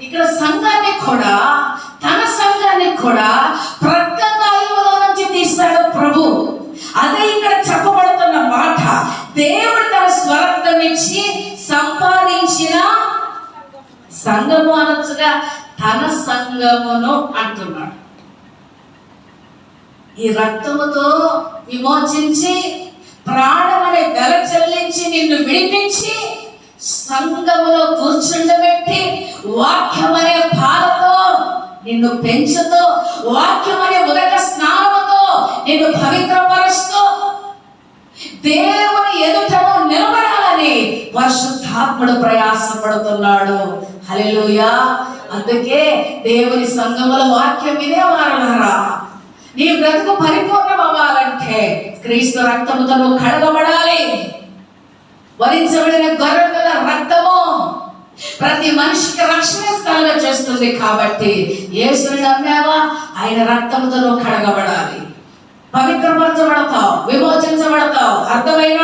ఇక్కడ సంఘాన్ని కూడా, తన సంఘాన్ని కూడా ప్రక్కకాలంలో నుంచి తీస్తాడు ప్రభు. అదే ఇక్కడ చెప్పబడుతున్న మాట. దేవుడు తన స్వరక్తం ఇచ్చి సంపాదించిన సంఘము అనొచ్చుగా, తన సంఘమును అంటున్నాడు. ఈ రక్తముతో విమోచించి, ప్రాణం అనే వెల చెల్లించి నిన్ను విడిపించి, సంఘములో కూర్చుండబెట్టి, వాక్యం అనే పాలతో నిన్ను పెంచుతూ, వాక్యం అనే ఉదక స్నానముతో నిన్ను పవిత్రపరుస్తూ, దేవుని ఎదుట నిలబడాలని పరిశుద్ధాత్ముడు ప్రయాసపడుతున్నాడు. హల్లెలూయా. అందుకే దేవుని సంఘములో వాక్యం వినేవారులారా, నీ బ్రతుకు పరిపూర్ణం అవ్వాలంటే క్రీస్తు రక్తముతో నువ్వు కడగబడాలి. వరించబడిన గొర్రెల రక్తము ప్రతి మనిషికి రక్షణ స్థలంగా చేస్తుంది. కాబట్టి యేసుని నమ్మావా, ఆయన రక్తముతో నువ్వు కడగబడాలి, పవిత్రపరచబడతావు, విమోచించబడతావు. అర్థమైన